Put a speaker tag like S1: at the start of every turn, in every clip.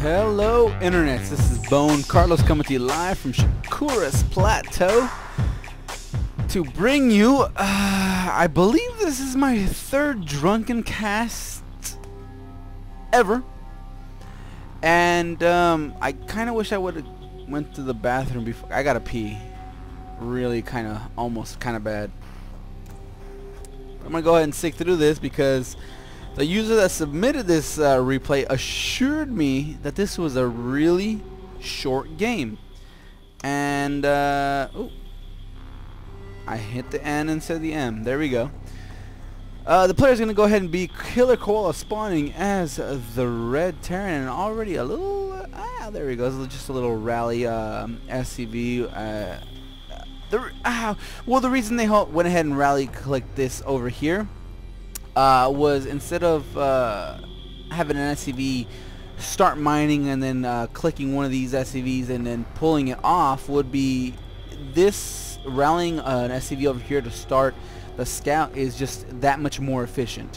S1: Hello internets, this is Bone Carlos coming to you live from Shakura's Plateau to bring you, I believe this is my third drunken cast ever, and I kind of wish I would have went to the bathroom before. I gotta pee really almost kind of bad. I'm gonna go ahead and stick through this because the user that submitted this replay assured me that this was a really short game. And, oh, I hit the N instead of the M. There we go. The player's going to go ahead and be Killerkoala spawning as the red Terran. And already a little, there we go. Just a little rally SCV. Well, the reason they went ahead and rally clicked this over here was instead of having an SCV start mining and then clicking one of these SCVs and then pulling it off, would be this rallying an SCV over here to start the scout is just that much more efficient.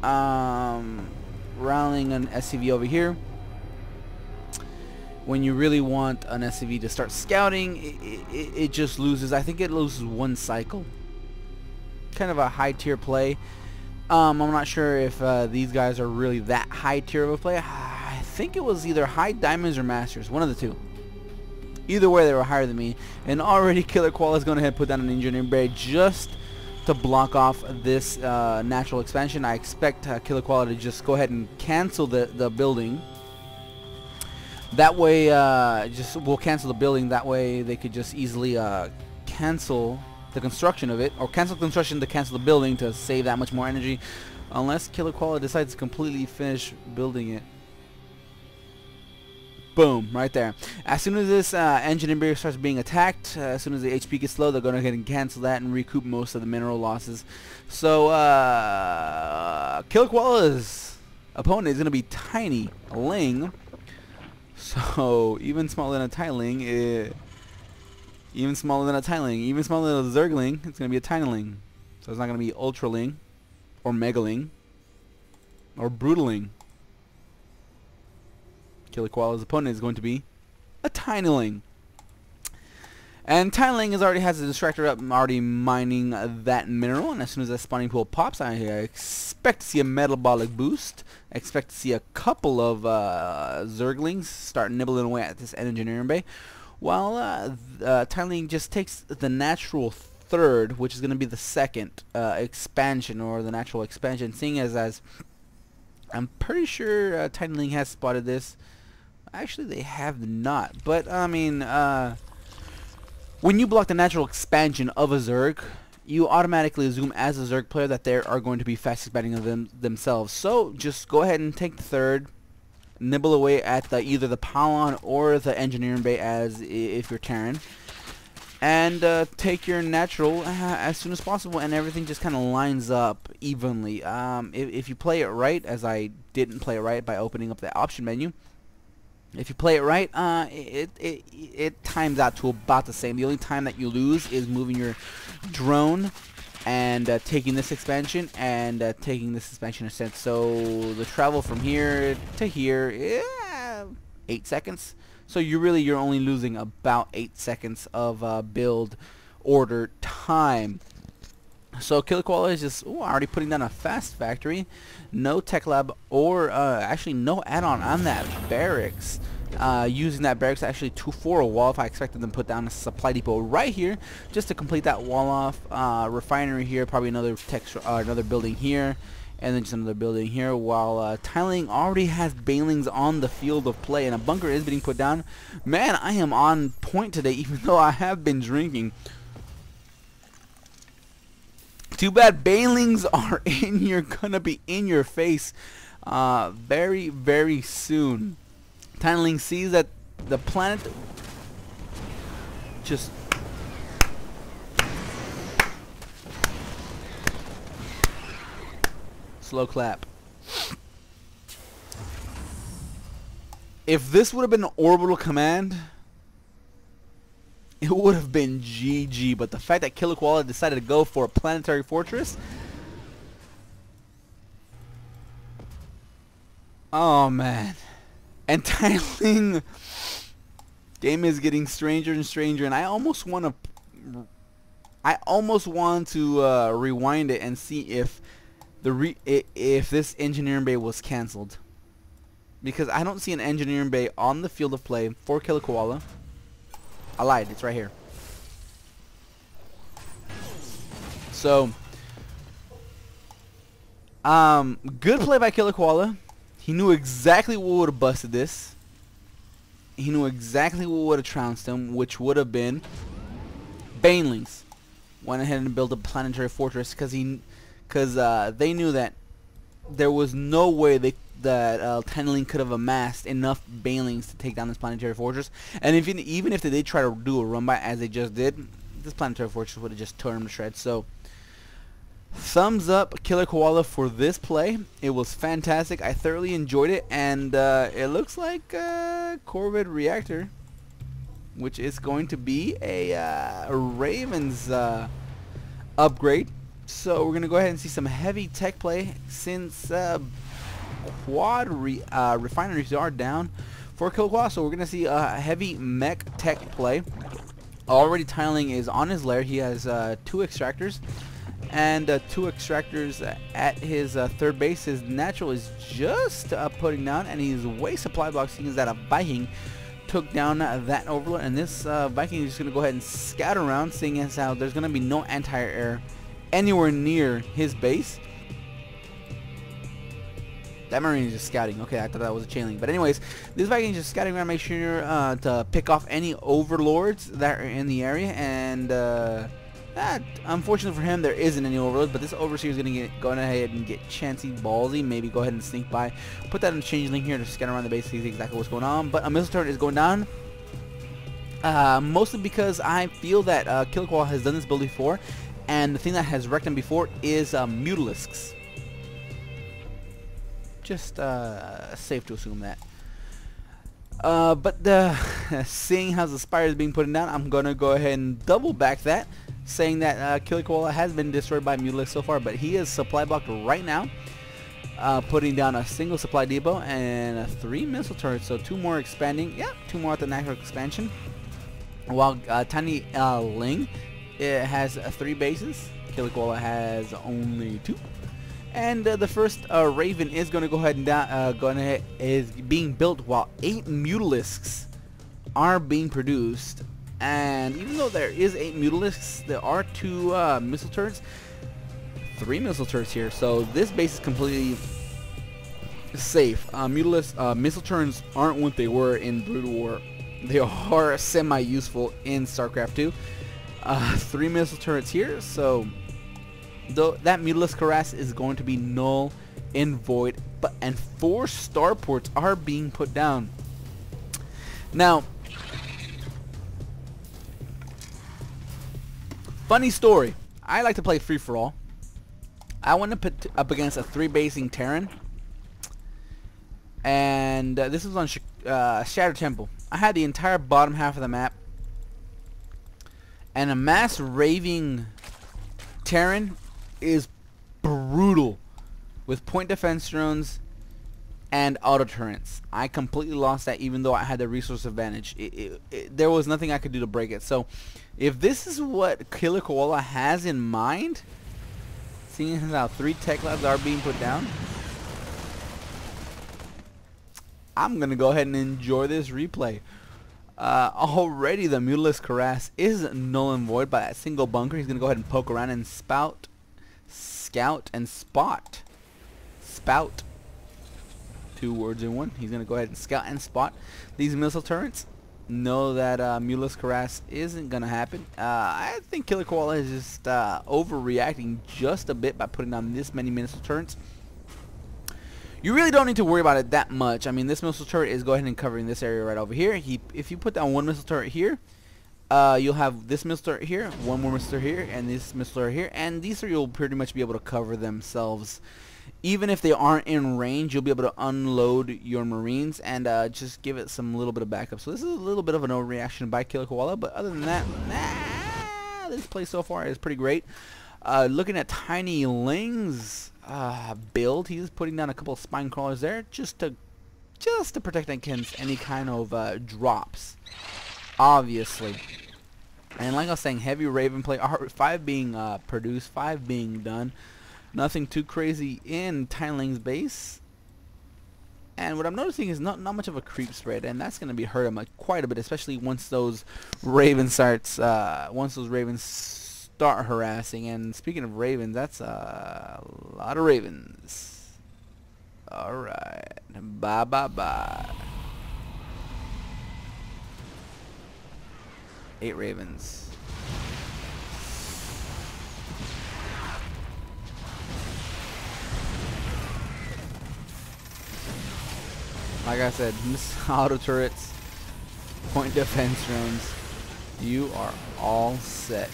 S1: Rallying an SCV over here, when you really want an SCV to start scouting, it just loses, I think it loses one cycle. Kind of a high tier play. I'm not sure if these guys are really that high tier of a play. I think it was either high diamonds or masters, one of the two. Either way, they were higher than me. And already Killerkoala is going ahead and put down an engineering bay just to block off this natural expansion. I expect Killerkoala to just go ahead and cancel the building. That way, we'll cancel the building. That way, they could just easily cancel the construction of it, or cancel construction to cancel the building to save that much more energy, unless Killerkoala decides to completely finish building it. Boom, right there. As soon as this engine barrier starts being attacked, as soon as the HP gets low, they're going to go ahead and cancel that and recoup most of the mineral losses. So Killerkoala's opponent is going to be tinyLing. So even smaller than a tinyLing, even smaller than a tinyLing, even smaller than a zergling, it's going to be a tinyLing. So it's not going to be ultraling, or megaling, or brutaling. Killerkoala's opponent is going to be a tinyLing. And tinyLing already has a distractor up, already mining that mineral, and as soon as that spawning pool pops, I expect to see a metabolic boost. I expect to see a couple of zerglings start nibbling away at this engineering bay, while tinyLing just takes the natural third, which is going to be the second expansion, or the natural expansion, seeing as I'm pretty sure tinyLing has spotted this. Actually, they have not, but I mean, when you block the natural expansion of a Zerg, you automatically assume as a Zerg player that they are going to be fast expanding of themselves. So just go ahead and take the third, nibble away at either the pylon or the engineering bay as if you're Terran, and take your natural as soon as possible, and everything just kind of lines up evenly. If you play it right, as I didn't play it right by opening up the option menu, if you play it right, it times out to about the same. The only time that you lose is moving your drone and taking this expansion and taking this expansion ascent. So the travel from here to here, 8 seconds. So you're only losing about 8 seconds of build order time. So Killerkoala is just already putting down a fast factory, no tech lab, or actually no add-on on that barracks. Using that barracks actually for a wall off. I expected them to put down a supply depot right here just to complete that wall off. Refinery here, probably another another building here, and then just another building here. While tinyLing already has banelings on the field of play, and a bunker is being put down. Man, I am on point today, even though I have been drinking. Too bad banelings are gonna be in your face very, very soon. tinyLing sees that the planet just slow clap. If this would have been an orbital command, it would have been GG, but the fact that Killerkoala decided to go for a planetary fortress, oh man. And tinyLing, game is getting stranger and stranger, and I almost want to rewind it and see if if this engineering bay was cancelled, because I don't see an engineering bay on the field of play for Killerkoala. I lied, it's right here. So, good play by Killerkoala. He knew exactly what would have busted this. He knew exactly what would have trounced him, which would have been banelings. Went ahead and built a planetary fortress because they knew that there was no way that tinyLing could have amassed enough banelings to take down this planetary fortress. And even if they did try to do a run by as they just did, this planetary fortress would have just torn them to shreds. So, thumbs up Killerkoala for this play. It was fantastic. I thoroughly enjoyed it, and it looks like Corvid Reactor, which is going to be a Ravens upgrade. So we're gonna go ahead and see some heavy tech play since quad refineries are down for Killerkoala. So we're gonna see a heavy mech tech play. Already tinyLing is on his lair. He has 2 extractors. And 2 extractors at his third base. His natural is just putting down, and he's way supply block, seeing that a Viking took down that overlord. And this Viking is just going to go ahead and scout around, seeing as how there's going to be no anti-air anywhere near his base. That Marine is just scouting. Okay, I thought that was a chain link. But anyways, this Viking is just scouting around, make sure to pick off any overlords that are in the area. And unfortunately for him, there isn't any overlords, but this overseer is going to go ahead and get chancy ballsy, maybe go ahead and sneak by, put that in the changeling here to scan around the base, see exactly what's going on. But a missile turret is going down, mostly because I feel that Killerkoala has done this build before, and the thing that has wrecked him before is Mutalisks. Just safe to assume that. But seeing how the spire is being put down, I'm going to go ahead and double back that, saying that Killerkoala has been destroyed by Mutalisks so far, but he is supply blocked right now, putting down a single supply depot and 3 missile turrets, so 2 more expanding. Yeah, 2 more at the natural expansion. While tinyLing has 3 bases, Killerkoala has only 2. And the first Raven is going to go ahead and is being built while 8 Mutalisks are being produced. And even though there is 8 Mutalisks, there are 2 missile turrets, 3 missile turrets here. So this base is completely safe. Missile turrets aren't what they were in Brood War. They are semi-useful in StarCraft 2. 3 missile turrets here, so though that Mutalisk harass is going to be null and void, and 4 starports are being put down. Now, funny story. I like to play free for all. I went to put up against a 3-basing Terran, and this was on Shattered Temple. I had the entire bottom half of the map, and a mass raving Terran is brutal with point defense drones and auto turrets. I completely lost that, even though I had the resource advantage. There was nothing I could do to break it. So if this is what Killerkoala has in mind, seeing as how 3 tech labs are being put down, I'm gonna go ahead and enjoy this replay. Already the Mutalisk harass is null and void by that single bunker. He's gonna go ahead and poke around and scout and spot. Spout. 2 words in one. He's gonna go ahead and scout and spot these missile turrets. Know that Mutalisk harass isn't gonna happen. I think Killerkoala is just overreacting just a bit by putting on this many missile turrets. You really don't need to worry about it that much. I mean, this missile turret is going ahead and covering this area right over here. If you put down 1 missile turret here, you'll have this missile turret here, 1 more missile turret here, and this missile turret here, and these 3 will pretty much be able to cover themselves. Even if they aren't in range, you'll be able to unload your Marines and just give it some little bit of backup. So this is a little bit of an overreaction by Killerkoala, but other than that, this play so far is pretty great. Looking at tinyLing's build, he's putting down a couple of spine crawlers there just to just to protect against any kind of drops, obviously. And like I was saying, heavy Raven play, 5 being produced, 5 being done. Nothing too crazy in tinyLing's base. And what I'm noticing is not much of a creep spread, and that's going to be hurt him quite a bit, especially once those ravens start harassing. And speaking of ravens, that's a lot of ravens. All right, bye bye bye. 8 ravens. Like I said, auto turrets, point defense drones, you are all set.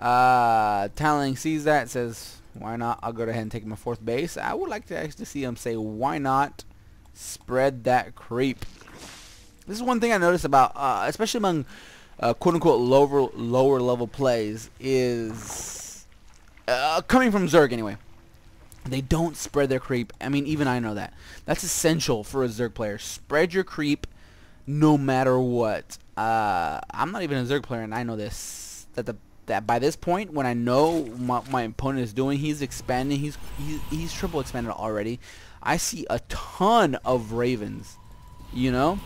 S1: tinyLing sees that, says, why not? I'll go ahead and take my 4th base. I would like to actually see him say, why not spread that creep? This is one thing I noticed about, especially among quote-unquote lower level plays, is coming from Zerg anyway. They don't spread their creep. I mean, even I know that. That's essential for a Zerg player. Spread your creep no matter what. I'm not even a Zerg player, and I know this. That by this point, when I know what my opponent is doing, he's expanding. He's triple expanded already. I see a ton of ravens. You know,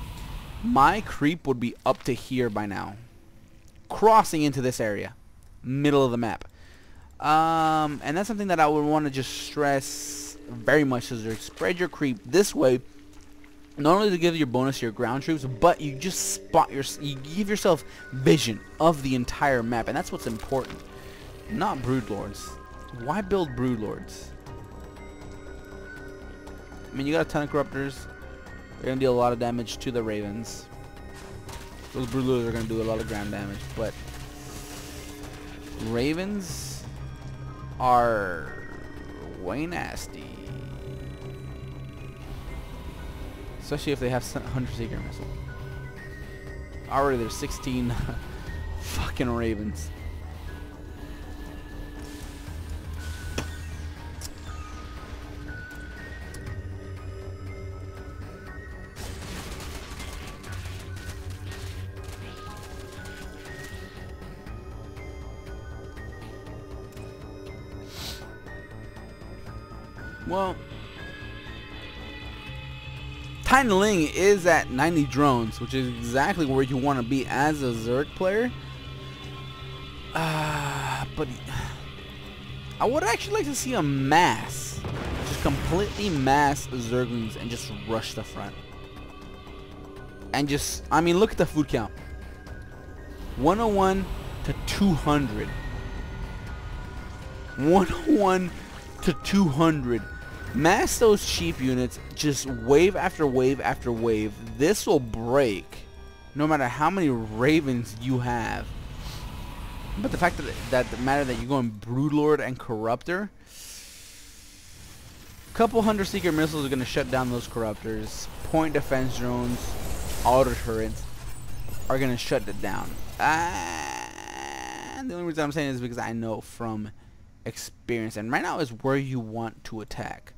S1: my creep would be up to here by now, crossing into this area, middle of the map. And that's something that I would want to just stress very much, is spread your creep this way, not only to give your bonus to your ground troops, but you just you give yourself vision of the entire map, and that's what's important. Not broodlords. Why build broodlords? I mean, you got a ton of corruptors. They're gonna deal a lot of damage to the ravens. Those broodlords are gonna do a lot of ground damage, but ravens are way nasty, especially if they have Hunter Seeker Missile. Already there's 16 fucking ravens. Well, tinyLing is at 90 drones, which is exactly where you want to be as a Zerg player. But I would actually like to see a mass, just completely mass Zerglings and just rush the front. And just, I mean, look at the food count. 101 to 200. 101 to 200. Mass those cheap units, just wave after wave after wave. This will break no matter how many ravens you have. But the fact that the matter that you're going Broodlord and Corruptor, couple Hunter Seeker missiles are going to shut down those Corruptors. Point defense drones, auto turrets are going to shut it down. And the only reason I'm saying this is because I know from experience, and right now is where you want to attack.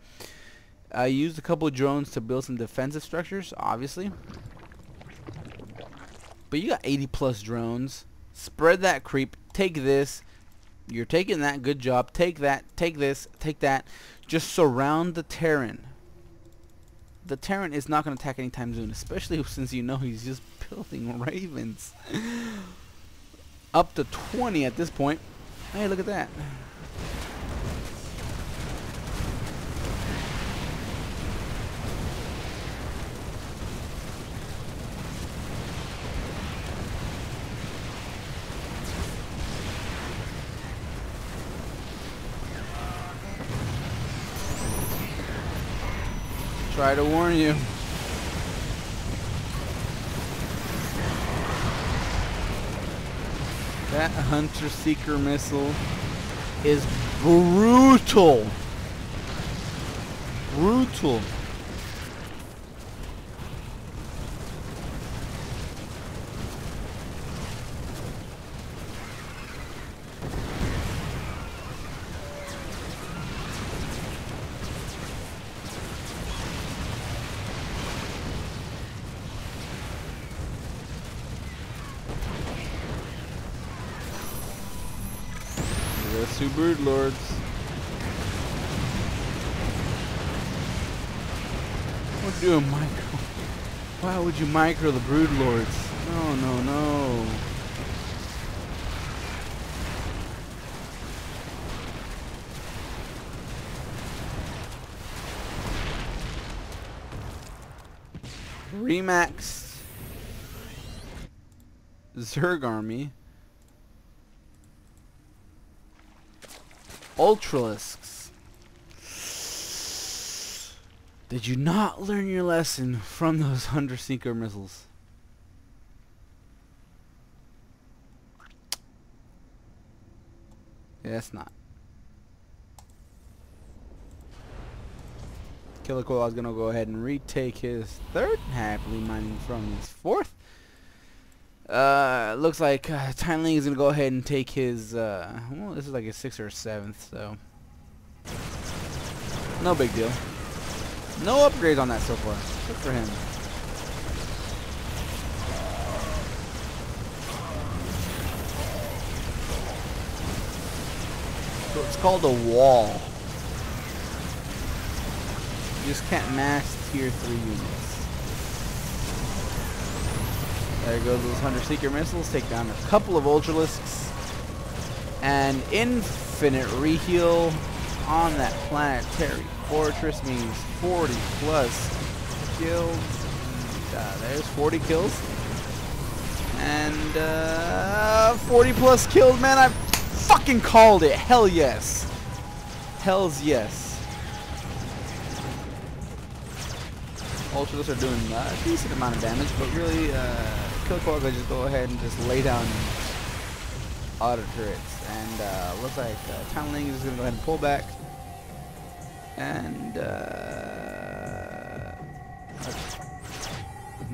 S1: I used a couple of drones to build some defensive structures, obviously, but you got 80 plus drones. Spread that creep. Take this. You're taking that. Good job. Take that. Take this. Take that. Just surround the Terran. The Terran is not going to attack anytime soon, especially since you know he's just building ravens. Up to 20 at this point. Hey, look at that. Try to warn you. That Hunter Seeker missile is brutal. Brutal. Just 2 brood lords. What are you doing, micro? Why would you micro the brood lords? No, no, no. Remaxed Zerg army. Ultralisks. Did you not learn your lesson from those Hunter Seeker missiles? Yes, not. Killerkoala is going to go ahead and retake his 3rd, happily mining from his 4th. Looks like tinyLing is going to go ahead and take his, well, this is like his 6th or 7th, so no big deal. No upgrades on that so far. Good for him. So it's called a wall. You just can't max tier 3 units. There goes those Hunter Seeker missiles. Take down a couple of Ultralisks. And infinite reheal on that planetary fortress means 40 plus kills. There's 40 kills. And 40 plus kills, man. I fucking called it. Hell yes. Hell's yes. Ultralisks are doing a decent amount of damage, but really, Killerkoala just go ahead and just lay down auto turrets. And looks like tinyLing is going to go ahead and pull back. And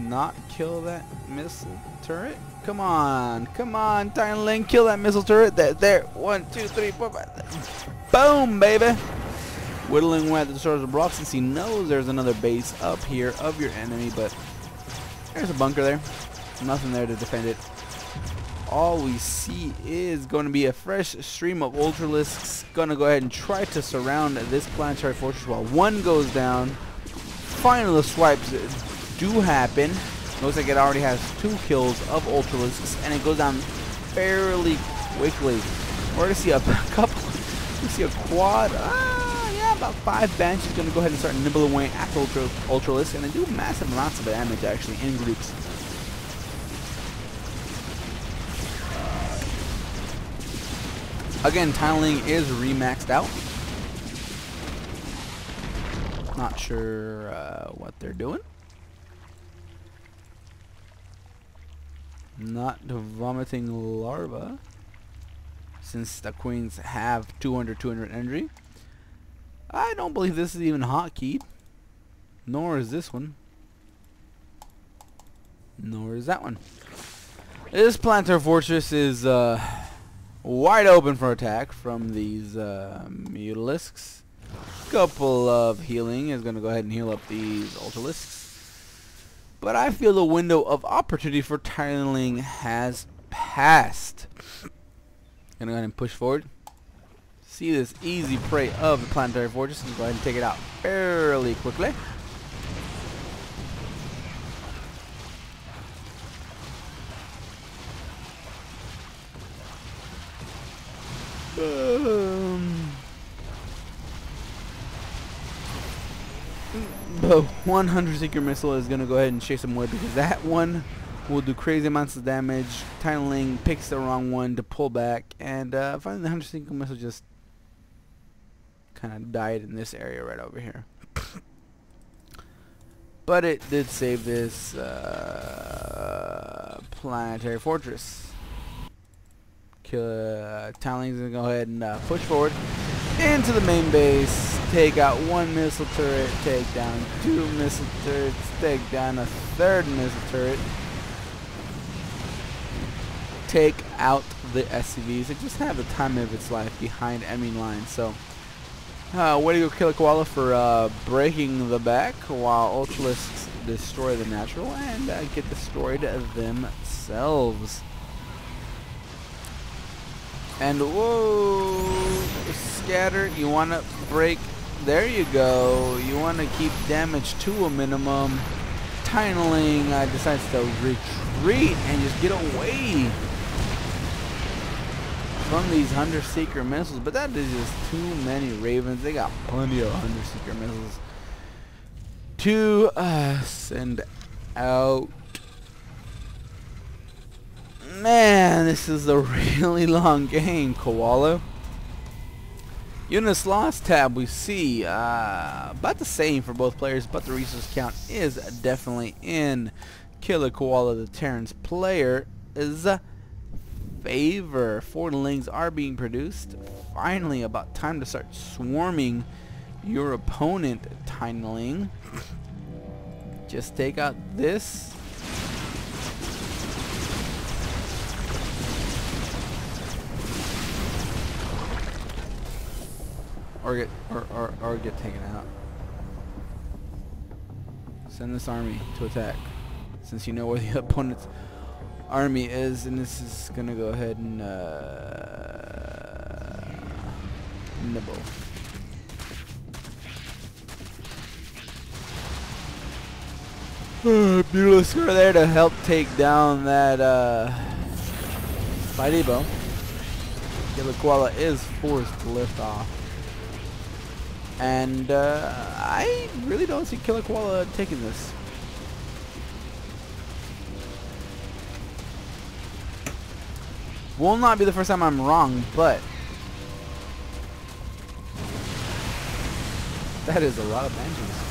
S1: not kill that missile turret. Come on, tinyLing, kill that missile turret. There, 1, 2, 3, 4, 5. Boom, baby. Whittling away at the destroyers of blocks since he knows there's another base up here of your enemy, but there's a bunker there. Nothing there to defend it. All we see is going to be a fresh stream of Ultralisks. Going to go ahead and try to surround this planetary fortress while one goes down. Final swipes do happen. Looks like it already has 2 kills of Ultralisks, and it goes down fairly quickly. We're going to see a couple. We see a quad. About 5 Banshees going to go ahead and start nibbling away at the Ultralisks, and they do massive amounts of damage actually in groups. Again, tinyLing is remaxed out. Not sure what they're doing. Not vomiting larva, since the queens have 200 energy. I don't believe this is even hotkeyed. Nor is this one. Nor is that one. This planetary fortress is wide open for attack from these Mutalisks. Couple of healing is going to go ahead and heal up these Ultralisks. But I feel the window of opportunity for tinyLing has passed. Gonna go ahead and push forward. See this easy prey of the planetary fortress. Let's go ahead and take it out fairly quickly. The 100 Seeker missile is going to go ahead and chase some wood, because that one will do crazy amounts of damage. tinyLing picks the wrong one to pull back, and finally the 100 Seeker missile just kind of died in this area right over here. But it did save this planetary fortress. tinyLing is going to go ahead and push forward into the main base, take out 1 missile turret, take down 2 missile turrets, take down a 3rd missile turret, take out the SCVs. It just had the time of its life behind enemy lines. So way to go, Killerkoala, for breaking the back while Ultralisks destroy the natural and get destroyed themselves. And whoa, scatter. You want to break. There you go. You want to keep damage to a minimum. tinyLing decides to retreat and just get away from these Hunter Seeker missiles. But that is just too many Ravens. They got plenty of Hunter Seeker missiles to send out. Man, this is a really long game, Koala. Units lost tab, we see about the same for both players, but the resource count is definitely in Killerkoala, the Terran's player, is favor. 4 lings are being produced. Finally, about time to start swarming your opponent, tinyLing. Just take out this. Or get taken out. Send this army to attack, since you know where the opponent's army is, and this is gonna go ahead and nibble. Beautiful score there to help take down that Mighty Bow. Killerkoala is forced to lift off. And I really don't see Killerkoala taking this. Will not be the first time I'm wrong, but that is a lot of Banshees.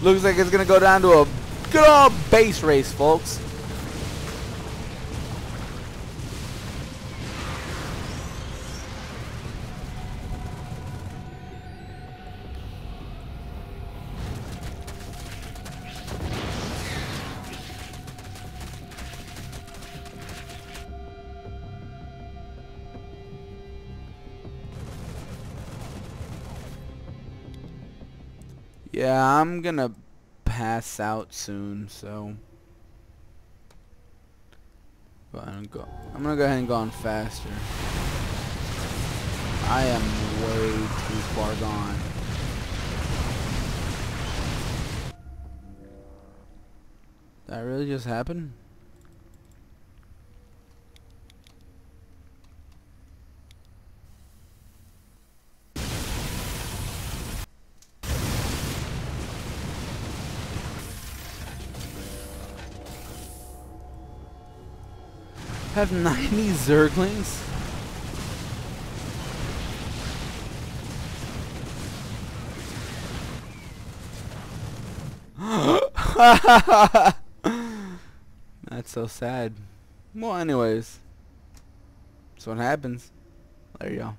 S1: Looks like it's gonna go down to a good old base race, folks. Yeah, I'm gonna pass out soon, so I'm gonna go ahead and go on faster. I am way too far gone. Did that really just happen? Have 90 Zerglings? That's so sad. Well, anyways, that's what happens. There you go.